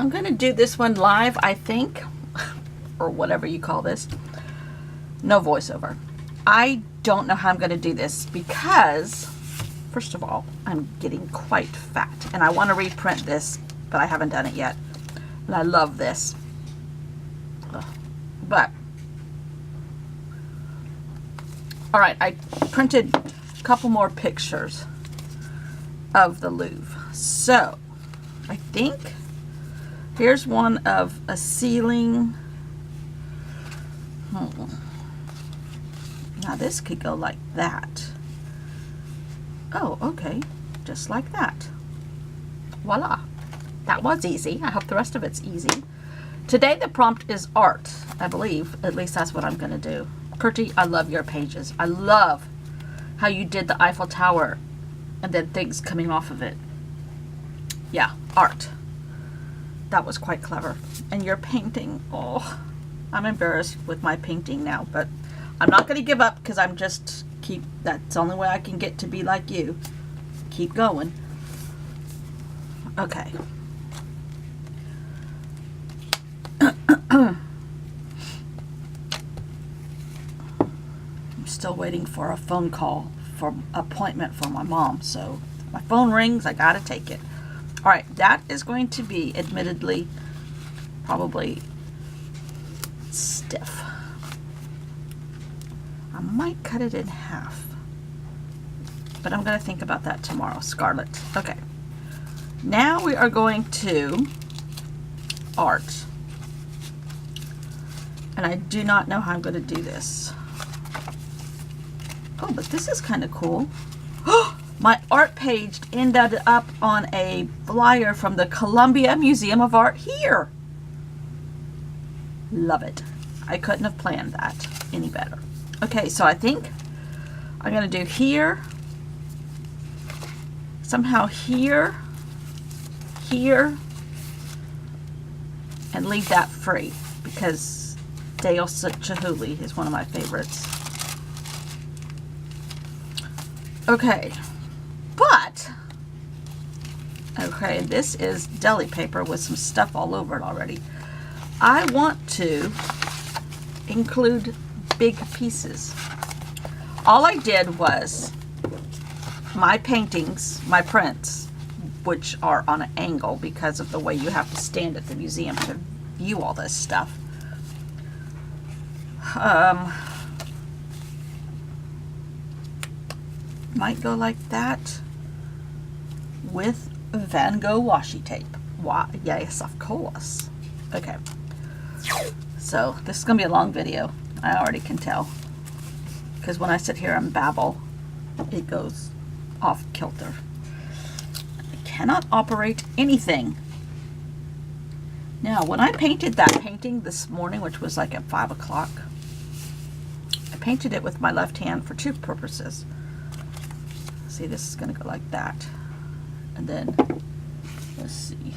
I'm going to do this one live, I think, or whatever you call this. No voiceover. I don't know how I'm going to do this because, first of all, I'm getting quite fat and I want to reprint this, but I haven't done it yet. And I love this. But, all right, I printed a couple more pictures of the Louvre. So, I think here's one of a ceiling. Now this could go like that. Oh, okay, just like that. Voila. That was easy. I hope the rest of it's easy. Today the prompt is art, I believe. At least that's what I'm going to do. Kurtie, I love your pages. I love how you did the Eiffel Tower and then things coming off of it. Yeah, art. That was quite clever. And your painting, oh, I'm embarrassed with my painting now, but I'm not going to give up because I'm just that's the only way I can get to be like you. Keep going. Okay. I'm still waiting for a phone call for appointment for my mom, so if my phone rings, I gotta take it. All right, that is going to be admittedly probably stiff. I might cut it in half, but I'm going to think about that tomorrow. Scarlet. Okay. Now we are going to art. And I do not know how I'm going to do this. Oh, but this is kind of cool. My art page ended up on a flyer from the Columbia Museum of Art here. Love it. I couldn't have planned that any better. Okay, so I think I'm going to do here, somehow here, here, and leave that free because Dale Chihuly is one of my favorites. Okay, but, okay, this is deli paper with some stuff all over it already. I want to include big pieces. All I did was my paintings, my prints, which are on an angle because of the way you have to stand at the museum to view all this stuff. Might go like that with Van Gogh washi tape. Why? Yes, of course. Okay. So this is gonna be a long video. I already can tell, because when I sit here and babble, it goes off kilter. I cannot operate anything. Now, when I painted that painting this morning, which was like at 5 o'clock, I painted it with my left hand for two purposes. See, this is going to go like that. And then, let's see.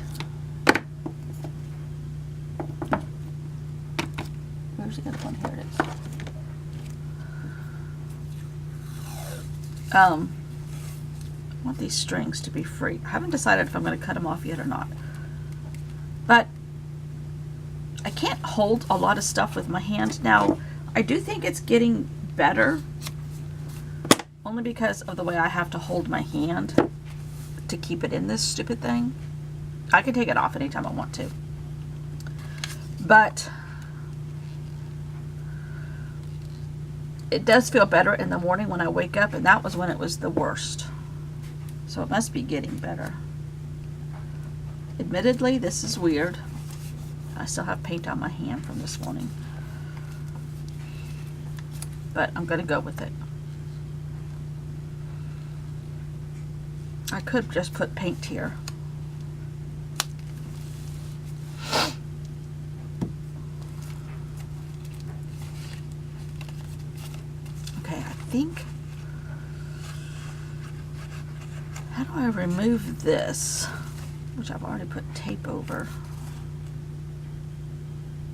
Where's the other one? Here it is. I want these strings to be free. I haven't decided if I'm going to cut them off yet or not. But I can't hold a lot of stuff with my hand. Now, I do think it's getting better. Only because of the way I have to hold my hand to keep it in this stupid thing. I can take it off anytime I want to. But it does feel better in the morning when I wake up, and that was when it was the worst. So it must be getting better. Admittedly, this is weird. I still have paint on my hand from this morning. But I'm going to go with it. I could just put paint here. Okay, I think, how do I remove this, which I've already put tape over?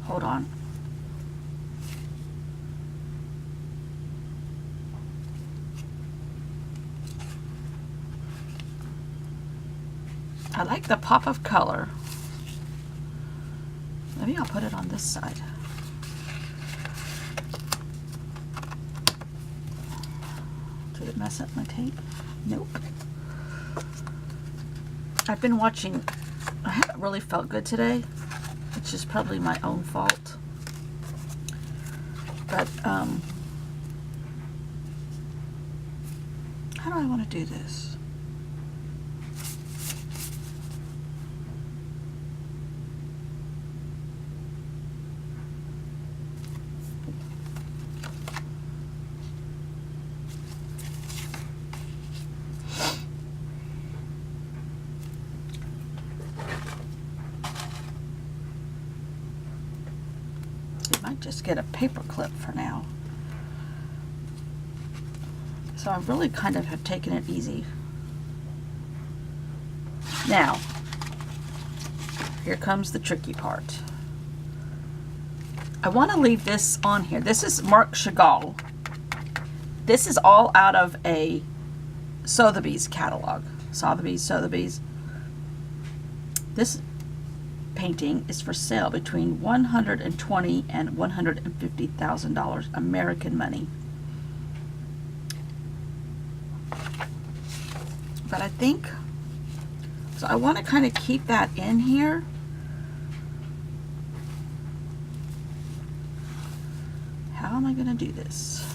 Hold on. I like the pop of color. Maybe I'll put it on this side. Did it mess up my tape? Nope. I've been watching, I haven't really felt good today, which is probably my own fault. But, how do I want to do this? Might just get a paper clip for now. So I really kind of have taken it easy. Now, here comes the tricky part. I want to leave this on here. This is Marc Chagall. This is all out of a Sotheby's catalog. Sotheby's. This painting is for sale between $120,000 and $150,000 American money. But I think, so I want to kind of keep that in here. How am I going to do this?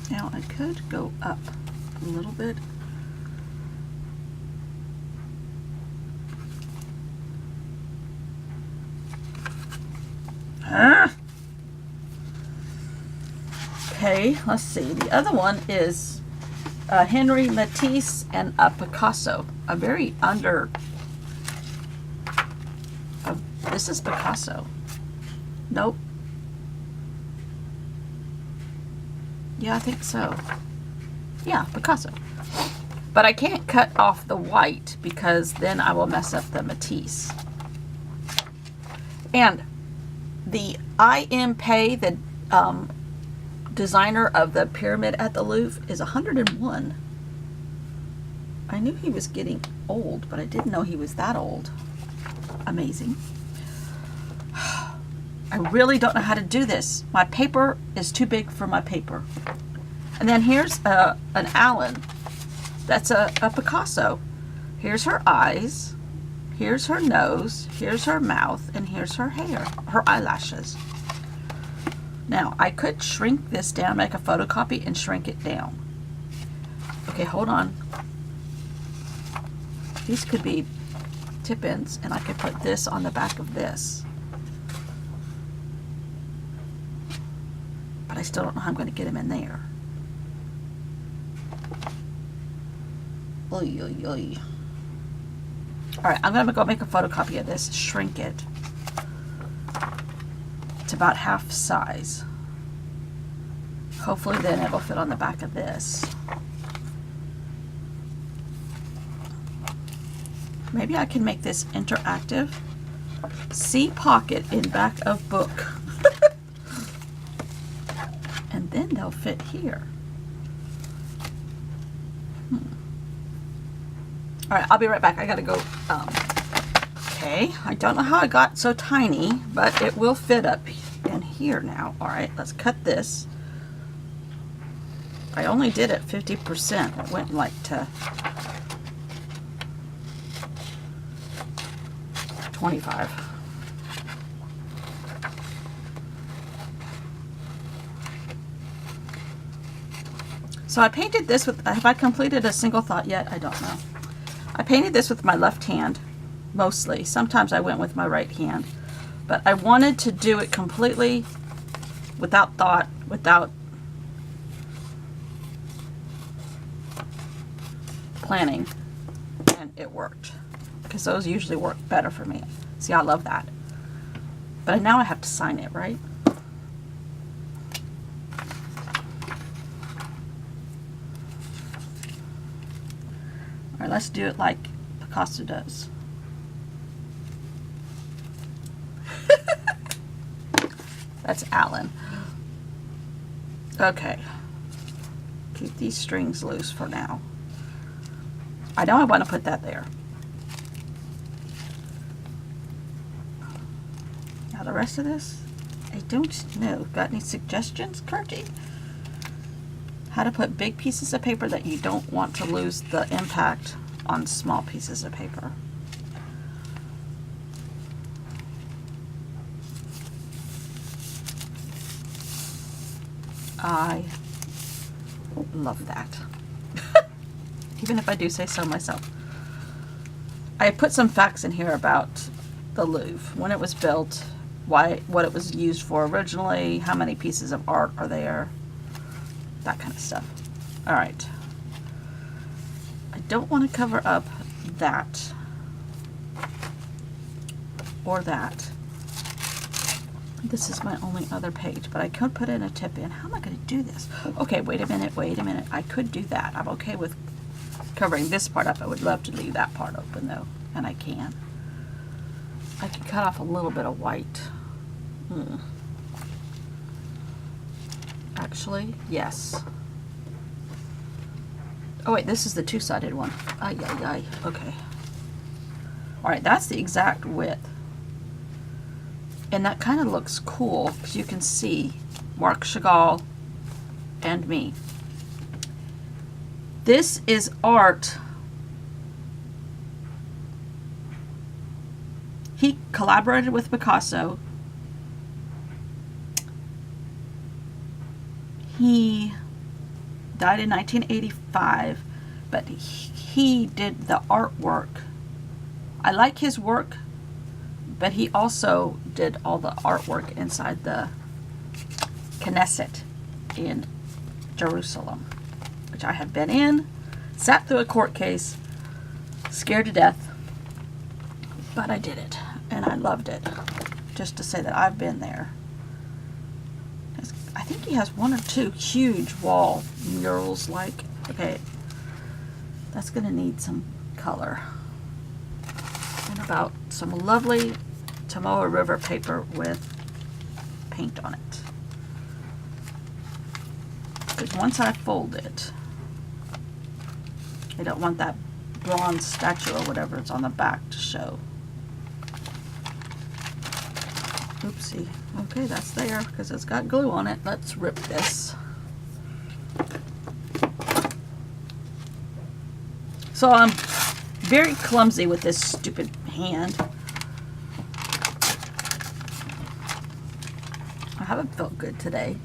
Now I could go up a little bit. Okay, let's see. The other one is Henri Matisse and a Picasso. A very this is Picasso. Nope. Yeah, I think so. Yeah, Picasso. But I can't cut off the white because then I will mess up the Matisse. And the I.M. Pei, the designer of the pyramid at the Louvre, is 101. I knew he was getting old, but I didn't know he was that old. Amazing. I really don't know how to do this. My paper is too big for my paper. And then here's an Allen. That's a Picasso. Here's her eyes. Here's her nose, here's her mouth, and here's her hair, her eyelashes. Now, I could shrink this down, make a photocopy, and shrink it down. Okay, hold on. These could be tip-ins, and I could put this on the back of this. But I still don't know how I'm going to get them in there. Oy, oy, oy. Alright, I'm going to go make a photocopy of this, shrink it to about half size. Hopefully then it'll fit on the back of this. Maybe I can make this interactive. See pocket in back of book. And then they'll fit here. All right, I'll be right back. I gotta go. Okay, I don't know how I got so tiny, but it will fit up in here now. All right, let's cut this. I only did it 50%. It went like to 25. So I painted this with, have I completed a single thought yet? I don't know. I painted this with my left hand, mostly. Sometimes I went with my right hand. But I wanted to do it completely without thought, without planning. And it worked. Because those usually work better for me. See, I love that. But now I have to sign it, right? All right, let's do it like Picasso does. That's Allen. Okay. Keep these strings loose for now. I know I want to put that there. Now the rest of this, I don't know. Got any suggestions, Curty? How to put big pieces of paper that you don't want to lose the impact on small pieces of paper. I love that. Even if I do say so myself. I put some facts in here about the Louvre, when it was built, what it was used for originally, how many pieces of art are there, that kind of stuff. All right. I don't want to cover up that or that. This is my only other page, but I could put in a tip in. How am I going to do this? Okay, wait a minute. I could do that. I'm okay with covering this part up. I would love to leave that part open though, and I can. I can cut off a little bit of white. Actually, yes. Oh wait, this is the two-sided one. Ay, ay, ay. Okay. All right, that's the exact width. And that kind of looks cool because you can see Marc Chagall and me. This is art. He collaborated with Picasso. He died in 1985, but he did the artwork. I like his work, but he also did all the artwork inside the Knesset in Jerusalem, which I have been in, sat through a court case, scared to death, but I did it, and I loved it. Just to say that I've been there. I think he has one or two huge wall murals like, okay, that's gonna need some color. And about some lovely Tomoa River paper with paint on it. Because once I fold it, I don't want that bronze statue or whatever it's on the back to show. Oopsie. Okay, that's there because it's got glue on it. Let's rip this. So I'm very clumsy with this stupid hand. I haven't felt good today.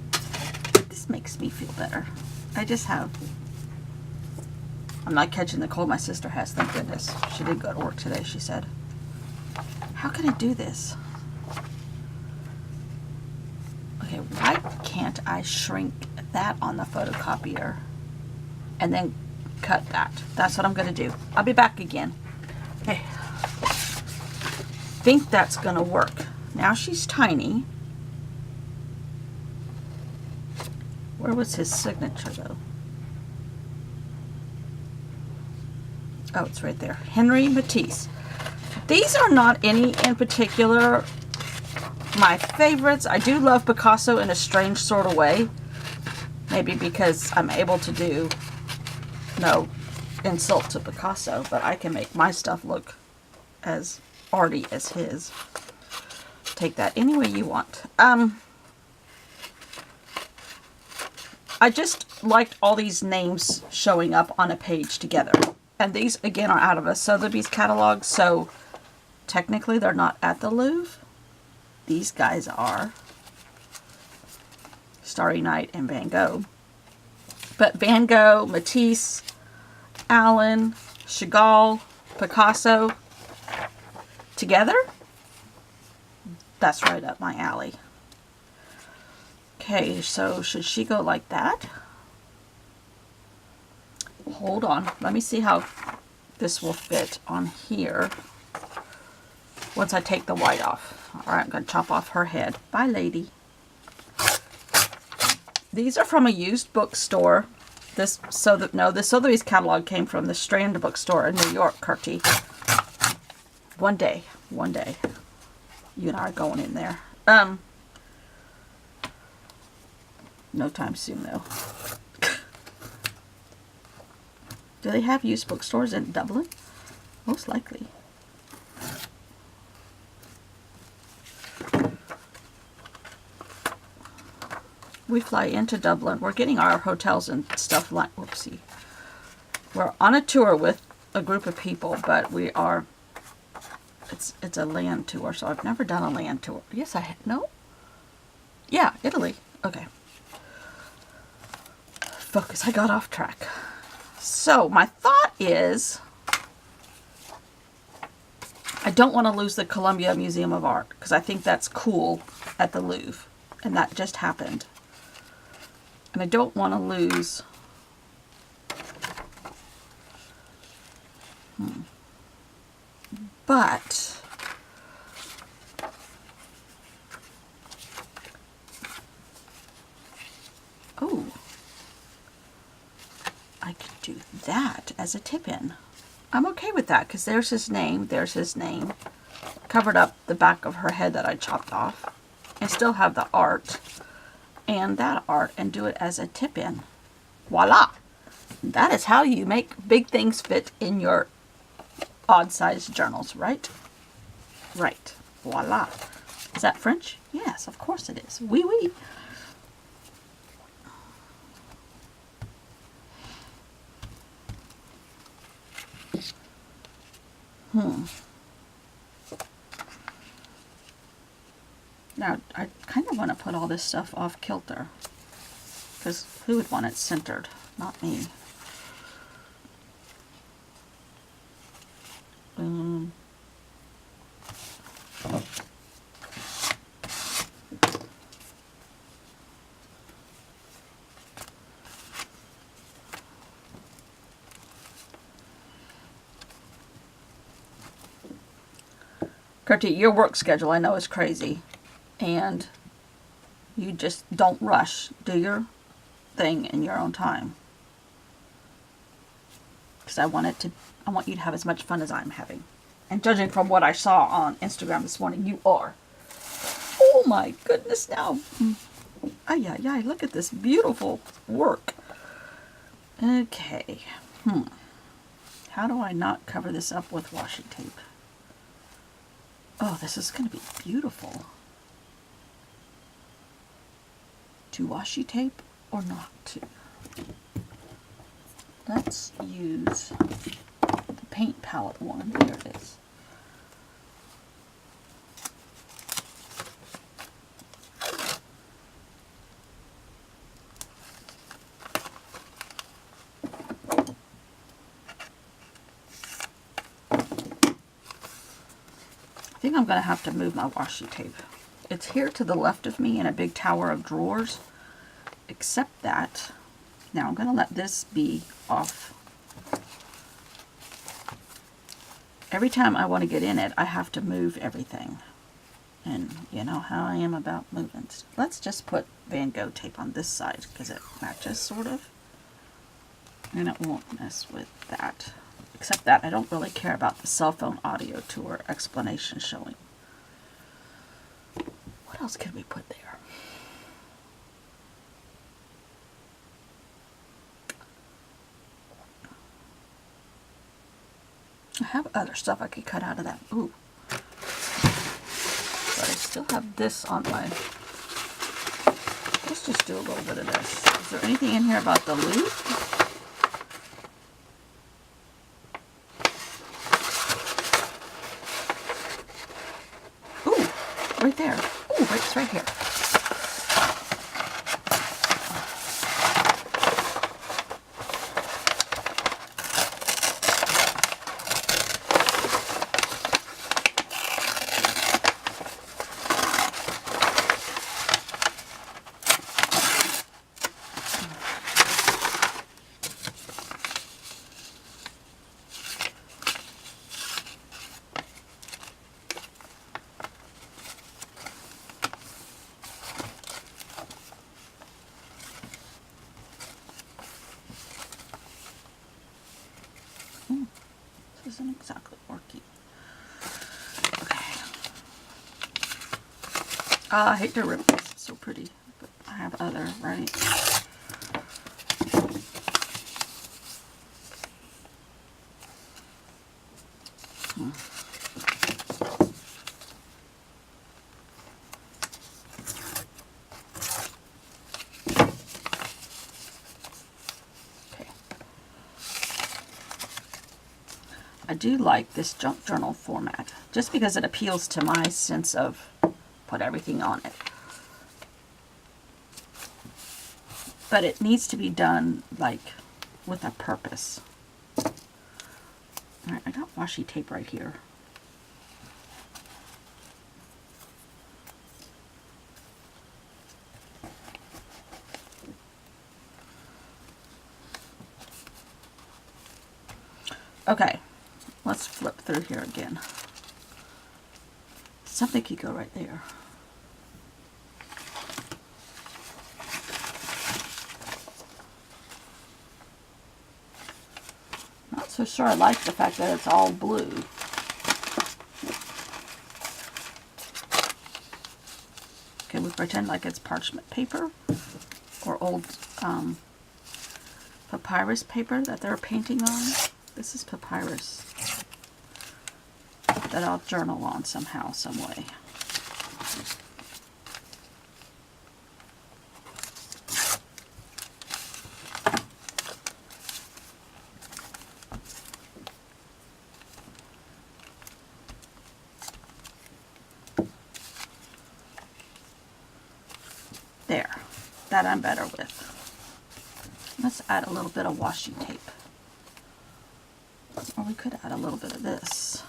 This makes me feel better. I just have. I'm not catching the cold my sister has, thank goodness. She did go to work today, she said. How can I do this? Okay, why can't I shrink that on the photocopier and then cut that? That's what I'm going to do. I'll be back again. Okay. Think that's going to work. Now she's tiny. Where was his signature though? Oh, it's right there. Henry Matisse. These are not any in particular my favorites. I do love Picasso in a strange sort of way. Maybe because I'm able to do no insult to Picasso, but I can make my stuff look as arty as his. Take that any way you want. I just liked all these names showing up on a page together. And these, again, are out of a Sotheby's catalog, so technically they're not at the Louvre. These guys are. Starry Night and Van Gogh. But Van Gogh, Matisse, Allen, Chagall, Picasso, together? That's right up my alley. Okay, so should she go like that? Hold on. Let me see how this will fit on here once I take the white off. Alright, I'm going to chop off her head. Bye, lady. These are from a used bookstore. The Sotheby's catalog came from the Strand bookstore in New York, Curty. One day, you and I are going in there. No time soon, though. Do they have used bookstores in Dublin? Most likely. we fly into Dublin. We're getting our hotels and stuff like, whoopsie. We're on a tour with a group of people, but we are, it's a land tour, so I've never done a land tour. Yes, no? Yeah, Italy. Okay. Focus, I got off track. So my thought is, I don't want to lose the Columbia Museum of Art, because I think that's cool at the Louvre, and that just happened. And I don't want to lose but oh, I could do that as a tip-in. I'm okay with that, because there's his name, covered up the back of her head that I chopped off, and still have the art and that art, and do it as a tip-in. Voila! That is how you make big things fit in your odd-sized journals, right? Right. Voila. Is that French? Yes, of course it is. Oui, oui. Now, I kind of want to put all this stuff off kilter, because who would want it centered? Not me. Gertie, your work schedule I know is crazy, and you just don't rush. Do your thing in your own time, because I want you to have as much fun as I'm having. And judging from what I saw on Instagram this morning, you are. Oh my goodness! Now, ay ay ay! Look at this beautiful work. Okay. How do I not cover this up with washi tape? Oh, this is going to be beautiful. To washi tape or not to? Let's use the paint palette one. Here it is. I think I'm going to have to move my washi tape. It's here to the left of me in a big tower of drawers, except that now I'm going to let this be off. Every time I want to get in it, I have to move everything. And you know how I am about movements. Let's just put Van Gogh tape on this side, because it matches sort of. And it won't mess with that. Except that I don't really care about the cell phone audio tour explanation showing. What else could we put there? I have other stuff I could cut out of that. Ooh. But I still have this on my... Let's just do a little bit of this. Is there anything in here about the loop? Right there. Oh, it's right here. This isn't exactly working. Okay. I hate to rip this. It's so pretty. But I have other, right? I do like this junk journal format just because it appeals to my sense of put everything on it. But it needs to be done like with a purpose. All right, I got washi tape right here. Okay, let's flip through here again. Something could go right there. Not so sure I like the fact that it's all blue. Okay, we pretend like it's parchment paper or old papyrus paper that they're painting on. This is papyrus that I'll journal on somehow, some way. There, that I'm better with. Let's add a little bit of washi tape. Or we could add a little bit of this.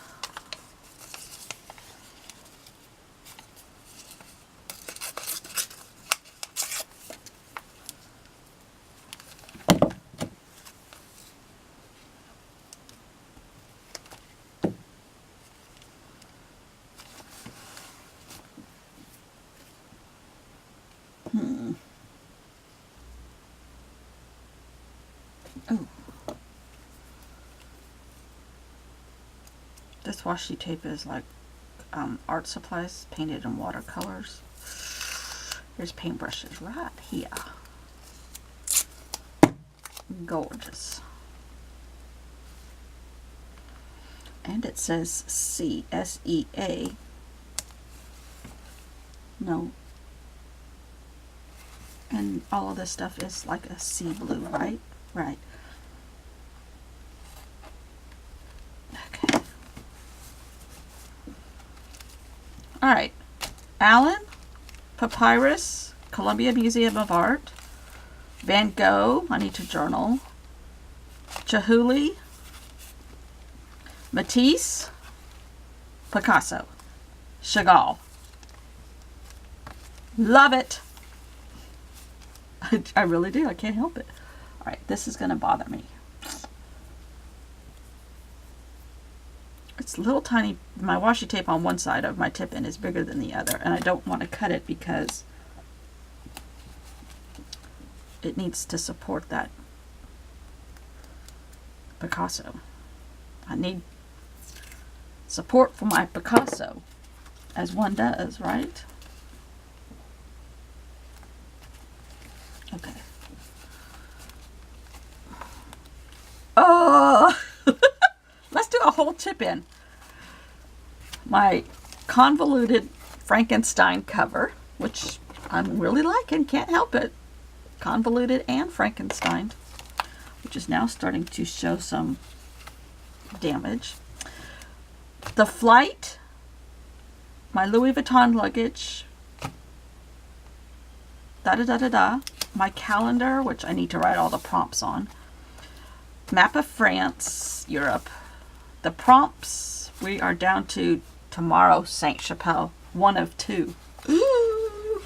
Oh. This washi tape is like art supplies painted in watercolors. There's paintbrushes right here. Gorgeous. And it says C, S-E-A. No. And all of this stuff is like a sea blue, right? Right. Okay. All right. Allen, Papyrus, Columbia Museum of Art, Van Gogh, I need to journal, Chihuly, Matisse, Picasso, Chagall. Love it. I really do. I can't help it. All right, this is going to bother me. It's little tiny. My washi tape on one side of my tip-in is bigger than the other, and I don't want to cut it because it needs to support that Picasso. I need support for my Picasso, as one does, right? Okay. Oh, let's do a whole tip-in. My convoluted Frankenstein cover, which I'm really liking, can't help it. Convoluted and Frankenstein, which is now starting to show some damage. The flight, my Louis Vuitton luggage, da-da-da-da-da. My calendar, which I need to write all the prompts on. Map of France, Europe. The prompts, we are down to tomorrow, Saint-Chapelle. One of two. Ooh,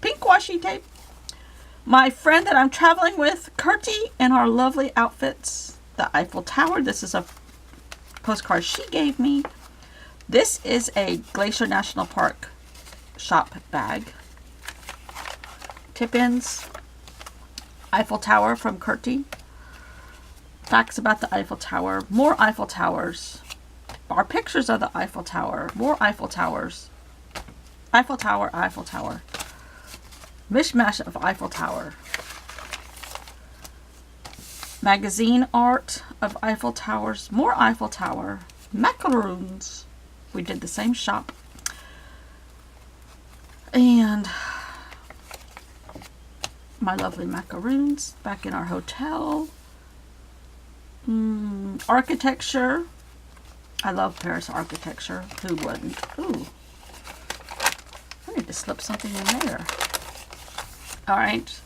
pink washi tape. My friend that I'm traveling with, Kurtie, in our lovely outfits. The Eiffel Tower. This is a postcard she gave me. This is a Glacier National Park shop bag. Tip-ins. Eiffel Tower from Kurtie. Facts about the Eiffel Tower. More Eiffel Towers. Our pictures of the Eiffel Tower. More Eiffel Towers. Eiffel Tower, Eiffel Tower. Mishmash of Eiffel Tower. Magazine art of Eiffel Towers. More Eiffel Tower. Macaroons. We did the same shop. And my lovely macaroons back in our hotel. Architecture. I love Paris architecture. Who wouldn't? Ooh. I need to slip something in there. All right.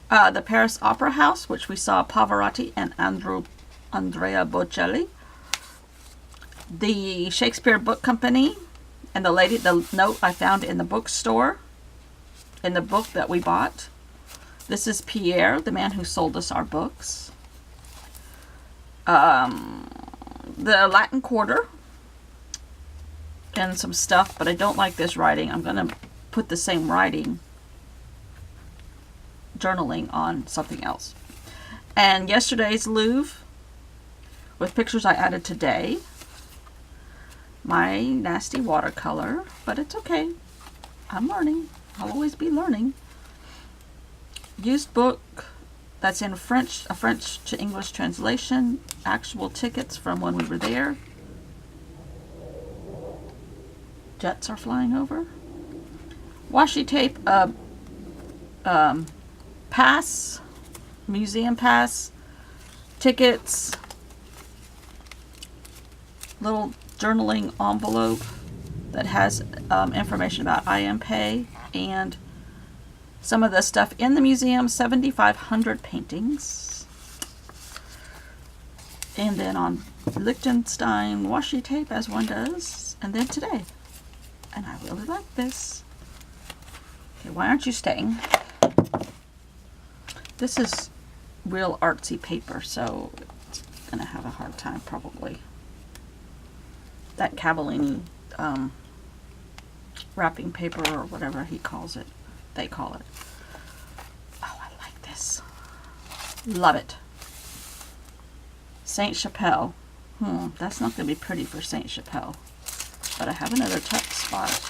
The Paris Opera House, which we saw Pavarotti and Andrea Bocelli. The Shakespeare Book Company, and the note I found in the bookstore, in the book that we bought. This is Pierre, the man who sold us our books. The Latin Quarter, and some stuff, but I don't like this writing. I'm going to put the same writing, journaling, on something else. And yesterday's Louvre, with pictures I added today. My nasty watercolor, but it's okay. I'm learning. I'll always be learning. Used book that's in French, a French to English translation. Actual tickets from when we were there. Jets are flying over. Washi tape, pass, museum pass, tickets, little journaling envelope that has information about IMPay and some of the stuff in the museum, 7,500 paintings. And then on Liechtenstein washi tape, as one does, and then today. And I really like this. Okay, why aren't you staying? This is real artsy paper, so it's gonna have a hard time probably. That Cavallini wrapping paper, or whatever he calls it, they call it. Oh, I like this. Love it. Saint Chapelle. That's not going to be pretty for Saint Chapelle. But I have another tuck spot.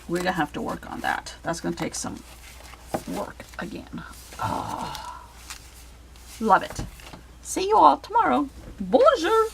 We're going to have to work on that. That's going to take some work again. Oh, love it. See you all tomorrow. Bonjour.